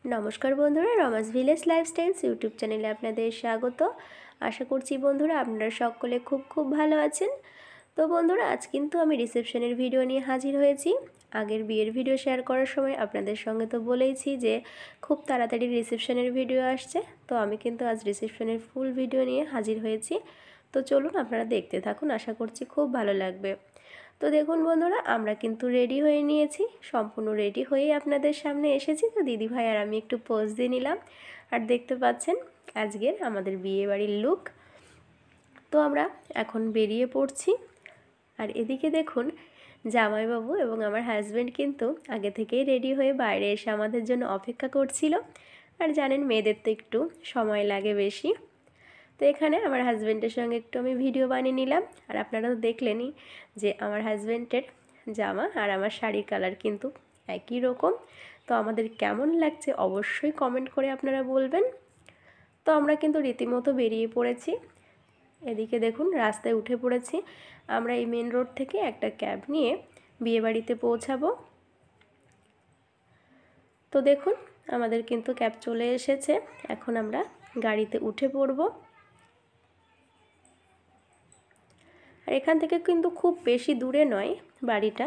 नमस्कार बंधुरा रमास village lifestyles YouTube चैनेले आपनादेर स्वागत। आशा करछि बंधुरा आपनारा सकले खूब खूब भालो आछेन। तो बंधुरा आज किन्तु आमि रिसेपशनेर भिडियो निये हाजिर हयेछि। आगेर बियेर भिडियो शेयर करार समय आपनादेर संगे तो बोलेइछि जे खूब ताड़ाताड़ि रिसेपशनेर भिडियो आसछे। तो आमि किन्तु आज रिसेपशनेर फुल भिडियो निये हाजिर हयेछि। तो चलुन आपनारा देखते थाकुन, आशा करछि खूब भालो लागबे। तो देखुन बंधुरा आमरा किन्तु रेडी हये नियेछि, सम्पूर्ण रेडी हये आपनादेर सामने एसेछि। तो दिदी भाई आर आमि एकटु पोज दिये निलाम। आर देखते पाच्छेन आजकेर आमादेर बिये बाड़िर लुक। तो आमरा एखन बेरिये पड़छि। आर एदिके देखुन জামাইবাবু এবং আমার হাজব্যান্ড কিন্তু আগে থেকেই রেডি হয়ে বাইরে এসে আমাদের জন্য অপেক্ষা করছিল। আর জানেন মেয়েদের তো একটু সময় লাগে বেশি। তো এখানে আমার হাজব্যান্ডের সঙ্গে একটু আমি ভিডিও বানিয়ে নিলাম। আর আপনারা তো দেখলেনই যে আমার হাজব্যান্ডের জামা আর আমার শাড়ির কালার কিন্তু একই রকম। তো আমাদের কেমন লাগছে অবশ্যই কমেন্ট করে আপনারা বলবেন। তো আমরা কিন্তু রীতিমতো বেরিয়ে পড়েছি। এদিকে দেখুন রাস্তায় উঠে পড়েছি। আমরা এই মেন রোড থেকে একটা ক্যাব নিয়ে বিয়েবাড়িতে পৌঁছাবো। তো দেখুন আমাদের কিন্তু ক্যাব চলে এসেছে। এখন আমরা গাড়িতে উঠে পড়ব। আর এখান থেকে কিন্তু খুব বেশি দূরে নয় বাড়িটা।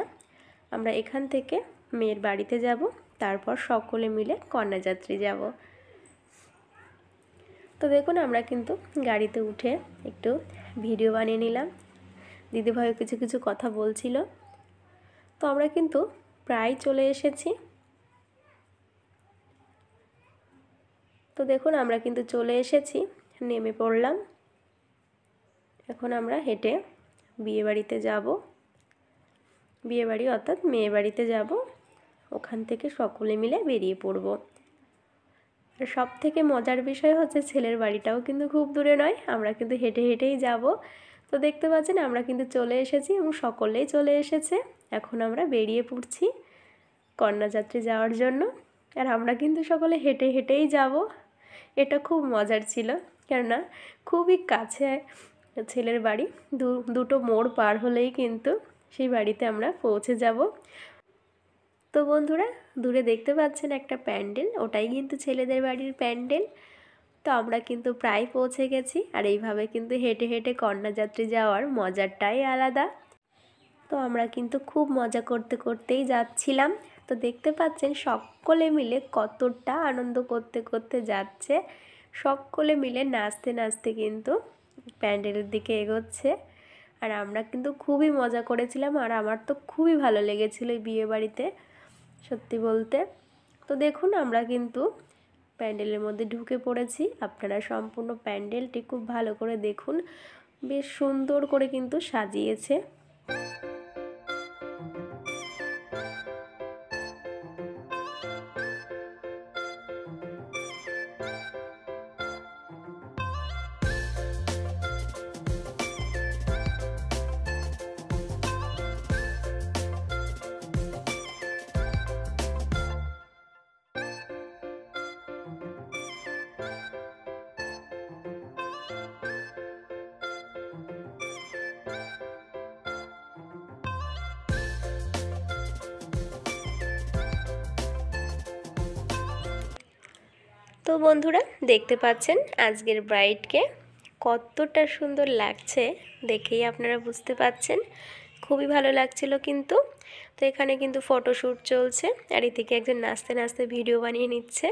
আমরা এখান থেকে মেয়ের বাড়িতে যাব, তারপর সকলে মিলে কন্যাযাত্রী যাব। তো দেখুন আমরা কিন্তু গাড়িতে উঠে একটু ভিডিও বানিয়ে নিলাম। দিদিভাইও কিছু কিছু কথা বলছিল। তো আমরা কিন্তু প্রায় চলে এসেছি। তো দেখুন আমরা কিন্তু চলে এসেছি, নেমে পড়লাম। এখন আমরা হেঁটে বিয়েবাড়িতে যাব। বিয়েবাড়ি অর্থাৎ মেয়ে বাড়িতে যাব। ওখান থেকে সকলে মিলে বেরিয়ে পড়ব। আর সবথেকে মজার বিষয় হচ্ছে ছেলের বাড়িটাও কিন্তু খুব দূরে নয়, আমরা কিন্তু হেঁটে হেঁটেই যাব। তো দেখতে পাচ্ছেন আমরা কিন্তু চলে এসেছি এবং সকলেই চলে এসেছে। এখন আমরা বেরিয়ে পড়ছি কন্যাযাত্রী যাওয়ার জন্য। আর আমরা কিন্তু সকলে হেঁটে হেঁটেই যাব। এটা খুব মজার ছিল, কেননা খুবই কাছে ছেলের বাড়ি। দুটো মোড় পার হলেই কিন্তু সেই বাড়িতে আমরা পৌঁছে যাব। তো বন্ধুরা দূরে দেখতে পাচ্ছেন একটা প্যান্ডেল, ওটাই কিন্তু ছেলেদের বাড়ির প্যান্ডেল। তো আমরা কিন্তু প্রায় পৌঁছে গেছি। আর এইভাবে কিন্তু হেঁটে হেঁটে কন্যাযাত্রী যাওয়ার মজাটাই আলাদা। তো আমরা কিন্তু খুব মজা করতে করতেই যাচ্ছিলাম। তো দেখতে পাচ্ছেন সকলে মিলে কতটা আনন্দ করতে করতে যাচ্ছে। সকলে মিলে নাচতে নাচতে কিন্তু প্যান্ডেলের দিকে এগোচ্ছে। আর আমরা কিন্তু খুবই মজা করেছিলাম। আর আমার তো খুবই ভালো লেগেছিল এই বিয়েবাড়িতে, সত্যি বলতে। তো দেখুন আমরা কিন্তু প্যান্ডেলের মধ্যে ঢুকে পড়েছি। আপনারা সম্পূর্ণ প্যান্ডেলটি খুব ভালো করে দেখুন, বেশ সুন্দর করে কিন্তু সাজিয়েছে। তো বন্ধুরা দেখতে পাচ্ছেন আজকের ব্রাইডকে কতটা সুন্দর লাগছে, দেখেই আপনারা বুঝতে পাচ্ছেন। খুবই ভালো লাগছিল কিন্তু। তো এখানে কিন্তু ফটোশ্যুট চলছে। আর এদিকে একজন নাচতে নাচতে ভিডিও বানিয়ে নিচ্ছে।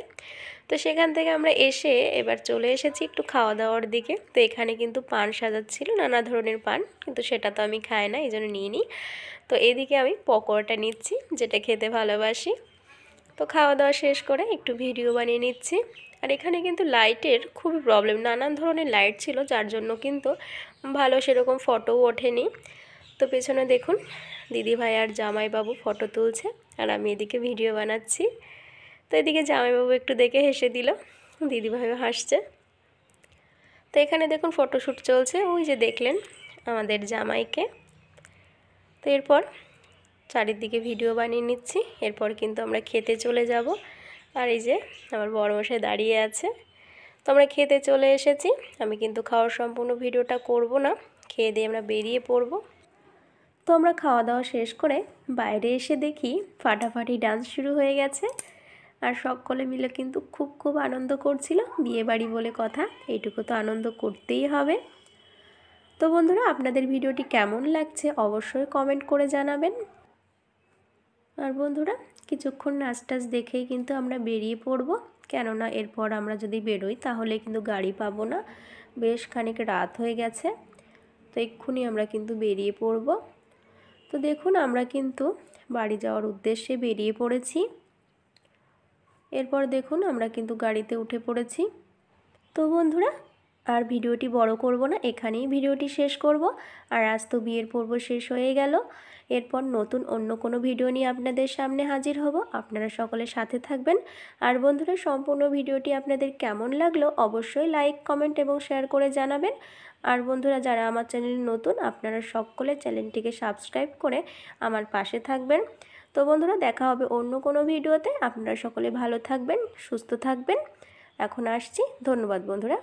তো সেখান থেকে আমরা এসে এবার চলে এসেছি একটু খাওয়া দাওয়ার দিকে। তো এখানে কিন্তু পান সাজাচ্ছিল, নানা ধরনের পান, কিন্তু সেটা তো আমি খাই না, এই জন্য নিয়ে নিই। তো এদিকে আমি পকোড়াটা নিচ্ছি, যেটা খেতে ভালোবাসি। তো খাওয়া দাওয়া শেষ করে একটু ভিডিও বানিয়ে নিচ্ছি। আর এখানে কিন্তু লাইটের খুবই প্রবলেম, নানান ধরনের লাইট ছিল, যার জন্য কিন্তু ভালো সেরকম ফটোও ওঠেনি। তো পেছনে দেখুন দিদিভাই আর জামাইবাবু ফটো তুলছে, আর আমি এদিকে ভিডিও বানাচ্ছি। তো এদিকে জামাইবাবু একটু দেখে হেসে দিল, দিদিভাইও হাসছে। তো এখানে দেখুন ফটোশ্যুট চলছে, ওই যে দেখলেন আমাদের জামাইকে। তো এরপর চারিদিকে ভিডিও বানিয়ে নিচ্ছি। এরপর কিন্তু আমরা খেতে চলে যাব। আর এই যে আমার বড়মশাই দাঁড়িয়ে আছে। তো আমরা খেতে চলে এসেছি। আমি কিন্তু খাওয়ার সম্পূর্ণ ভিডিওটা করব না, খেয়ে দিয়ে আমরা বেরিয়ে পড়ব। তো আমরা খাওয়া দাওয়া শেষ করে বাইরে এসে দেখি ফাটাফাটি ডান্স শুরু হয়ে গেছে। আর সকলে মিলে কিন্তু খুব আনন্দ করছিল। বিয়েবাড়ি বলে কথা, এইটুকু তো আনন্দ করতেই হবে। তো বন্ধুরা, আপনাদের ভিডিওটি কেমন লাগছে অবশ্যই কমেন্ট করে জানাবেন। আর বন্ধুরা, কিছুক্ষণ নাচ টাচ দেখেই কিন্তু আমরা বেরিয়ে পড়ব, কেননা এরপর আমরা যদি বেরোই তাহলে কিন্তু গাড়ি পাবো না, বেশ খানিক রাত হয়ে গেছে। তো এক্ষুনি আমরা কিন্তু বেরিয়ে পড়ব। তো দেখুন, আমরা কিন্তু বাড়ি যাওয়ার উদ্দেশ্যে বেরিয়ে পড়েছি। এরপর দেখুন আমরা কিন্তু গাড়িতে উঠে পড়েছি। তো বন্ধুরা, আর ভিডিওটি বড় করব না, এখানেই ভিডিওটি শেষ করব। আর আজ তো বিয়ের পর্ব শেষ হয়ে গেল। এরপর নতুন অন্য কোনো ভিডিও নিয়ে আপনাদের সামনে হাজির হব। আপনারা সকলে সাথে থাকবেন। আর বন্ধুরা, সম্পূর্ণ ভিডিওটি আপনাদের কেমন লাগলো অবশ্যই লাইক, কমেন্ট এবং শেয়ার করে জানাবেন। আর বন্ধুরা, যারা আমার চ্যানেলে নতুন, আপনারা সকলে চ্যানেলটিকে সাবস্ক্রাইব করে আমার পাশে থাকবেন। তো বন্ধুরা, দেখা হবে অন্য কোনো ভিডিওতে। আপনারা সকলে ভালো থাকবেন, সুস্থ থাকবেন। এখন আসছি, ধন্যবাদ বন্ধুরা।